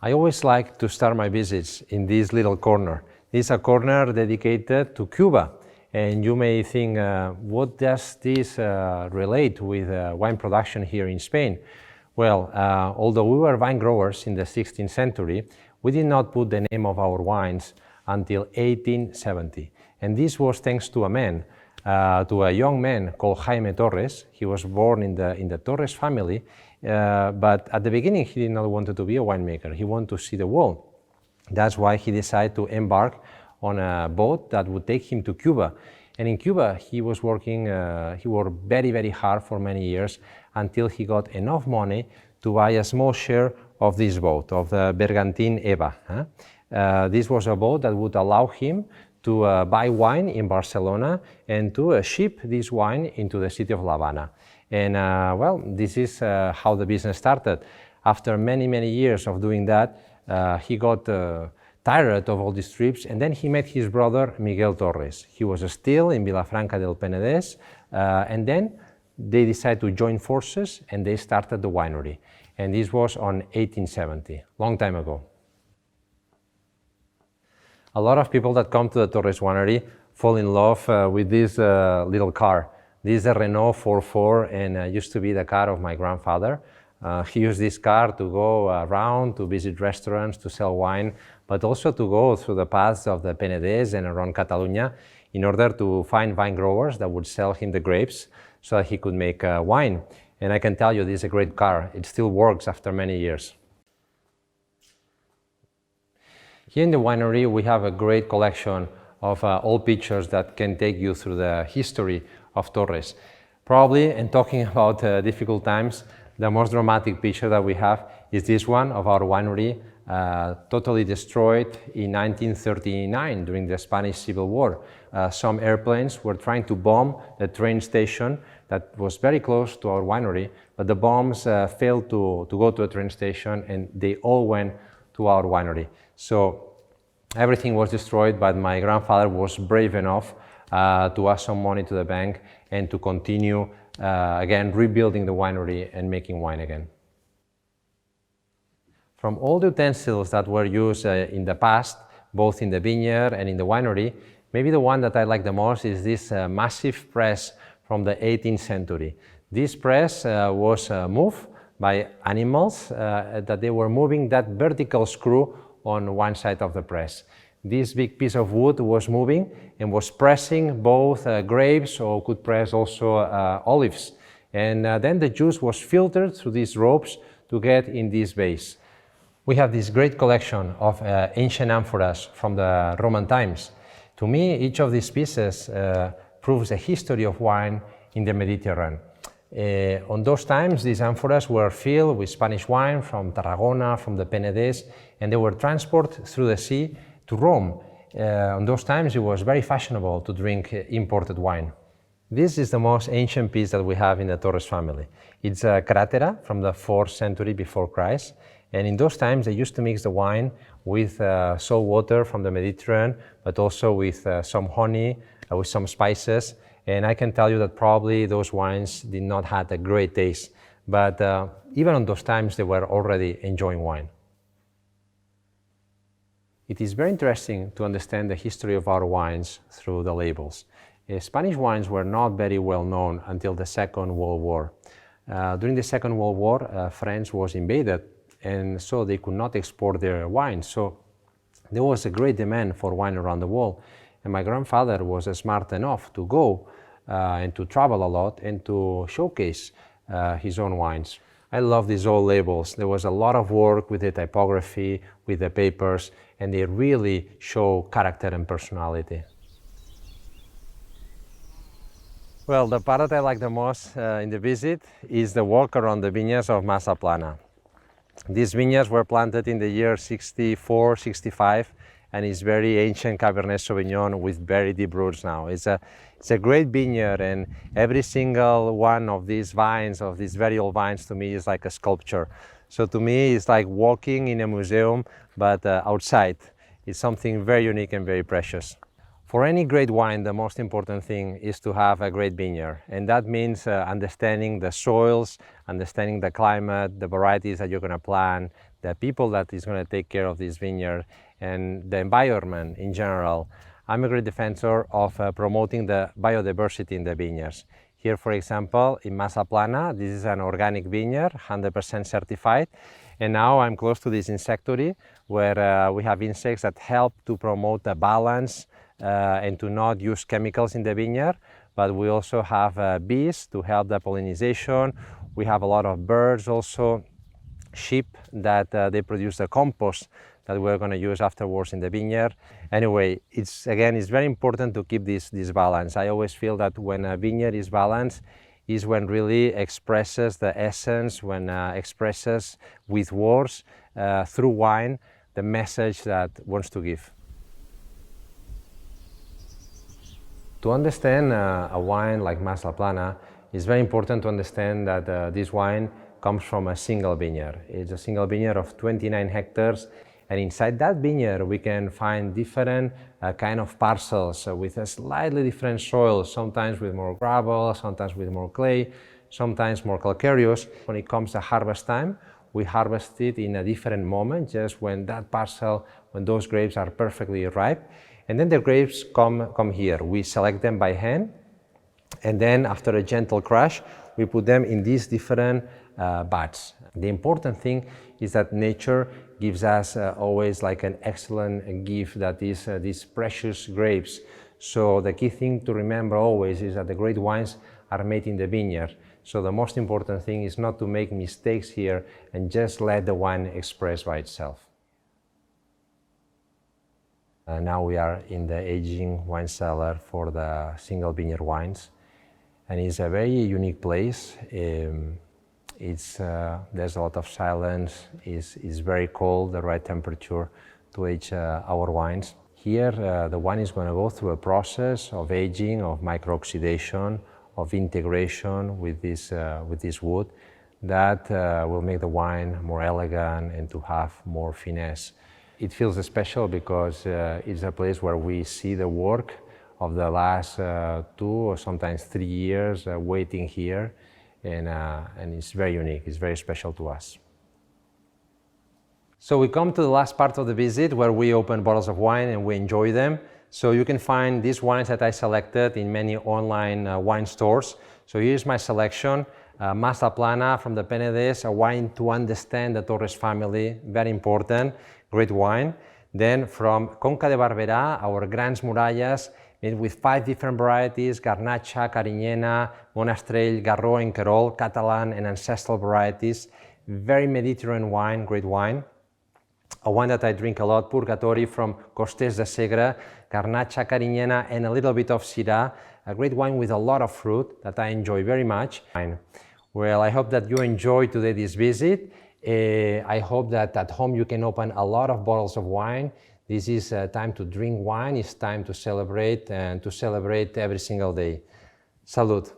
I always like to start my visits in this little corner. This is a corner dedicated to Cuba. And you may think, what does this relate with wine production here in Spain? Well, although we were wine growers in the 16th century, we did not put the name of our wines until 1870. And this was thanks to a man, to a young man called Jaime Torres. He was born in the Torres family, but at the beginning he did not want to be a winemaker. He wanted to see the world. That's why he decided to embark on a boat that would take him to Cuba. And in Cuba, he was working, he worked very, very hard for many years until he got enough money to buy a small share of this boat, of the Bergantin Eva. This was a boat that would allow him to buy wine in Barcelona and to ship this wine into the city of La Habana. And well, this is how the business started. After many, many years of doing that, he got tired of all these trips, and then he met his brother Miguel Torres. He was still in Vilafranca del Penedès, and then they decided to join forces and they started the winery. And this was on 1870, long time ago. A lot of people that come to the Torres winery fall in love with this little car. This is a Renault 4x4 and used to be the car of my grandfather. He used this car to go around, to visit restaurants, to sell wine, but also to go through the paths of the Penedès and around Catalonia in order to find vine growers that would sell him the grapes so that he could make wine. And I can tell you, this is a great car. It still works after many years. Here in the winery, we have a great collection of old pictures that can take you through the history of Torres. Probably, and talking about difficult times, the most dramatic picture that we have is this one of our winery, totally destroyed in 1939 during the Spanish Civil War. Some airplanes were trying to bomb the train station that was very close to our winery, but the bombs failed to go to a train station and they all went to our winery. So everything was destroyed, but my grandfather was brave enough to ask some money to the bank and to continue again rebuilding the winery and making wine again. From all the utensils that were used in the past, both in the vineyard and in the winery, maybe the one that I like the most is this massive press from the 18th century. This press was moved by animals that they were moving that vertical screw on one side of the press. This big piece of wood was moving and was pressing both grapes or could press also olives. And then the juice was filtered through these ropes to get in this vase. We have this great collection of ancient amphoras from the Roman times. To me, each of these pieces proves a history of wine in the Mediterranean. On those times, these amphoras were filled with Spanish wine from Tarragona, from the Penedès, and they were transported through the sea to Rome. On those times, it was very fashionable to drink imported wine. This is the most ancient piece that we have in the Torres family. It's a cratera from the 4th century before Christ. And in those times, they used to mix the wine with salt water from the Mediterranean, but also with some honey, with some spices. And I can tell you that probably those wines did not have a great taste. But even on those times, they were already enjoying wine. It is very interesting to understand the history of our wines through the labels. Spanish wines were not very well known until the Second World War. During the Second World War, France was invaded, and so they could not export their wine. So there was a great demand for wine around the world. And my grandfather was smart enough to go and to travel a lot and to showcase his own wines. I love these old labels. There was a lot of work with the typography, with the papers, and they really show character and personality. Well, the part that I like the most in the visit is the walk around the vineyards of Masa Plana. These vineyards were planted in the year 64, 65, and it's very ancient Cabernet Sauvignon with very deep roots now. It's a great vineyard, and every single one of these vines, of these very old vines, to me is like a sculpture. So to me, it's like walking in a museum, but outside. It's something very unique and very precious. For any great wine, the most important thing is to have a great vineyard. And that means understanding the soils, understanding the climate, the varieties that you're going to plant, the people that is going to take care of this vineyard, and the environment in general. I'm a great defender of promoting the biodiversity in the vineyards. Here, for example, in Mazaplana, this is an organic vineyard, 100% certified. And now I'm close to this insectary where we have insects that help to promote the balance and to not use chemicals in the vineyard. But we also have bees to help the pollination. We have a lot of birds also, sheep that they produce the compost that we're going to use afterwards in the vineyard. Anyway, it's very important to keep this balance. I always feel that when a vineyard is balanced is when really expresses the essence, when expresses with words through wine the message that wants to give. To understand a wine like Mazaplana, it's very important to understand that this wine comes from a single vineyard. It's a single vineyard of 29 hectares. And inside that vineyard, we can find different kind of parcels with a slightly different soil, sometimes with more gravel, sometimes with more clay, sometimes more calcareous. When it comes to harvest time, we harvest it in a different moment, just when that parcel, when those grapes are perfectly ripe. And then the grapes come here. We select them by hand. And then after a gentle crush, we put them in these different vats. The important thing is that nature gives us always like an excellent gift, that is these precious grapes. So the key thing to remember always is that the great wines are made in the vineyard. So the most important thing is not to make mistakes here and just let the wine express by itself. Now we are in the aging wine cellar for the single vineyard wines. And it's a very unique place. There's a lot of silence, it's very cold, the right temperature to age our wines. Here the wine is going to go through a process of aging, of micro-oxidation, of integration with this wood that will make the wine more elegant and to have more finesse. It feels special because it's a place where we see the work of the last 2 or sometimes 3 years waiting here. And it's very unique, it's very special to us. So we come to the last part of the visit where we open bottles of wine and we enjoy them. So you can find these wines that I selected in many online wine stores. So here's my selection. Mazaplana from the Penedès, a wine to understand the Torres family, very important, great wine. Then from Conca de Barberà, our Grans Muralles, made with 5 different varieties: Garnacha, Carinyena, Monastrell, Garró and Querol, Catalan and ancestral varieties. Very Mediterranean wine, great wine. A wine that I drink a lot, Purgatory from Costers de Segre, Garnacha, Carinyena and a little bit of Syrah. A great wine with a lot of fruit that I enjoy very much. Well, I hope that you enjoyed today this visit. I hope that at home you can open a lot of bottles of wine. This is time to drink wine, it's time to celebrate, and to celebrate every single day. Salud!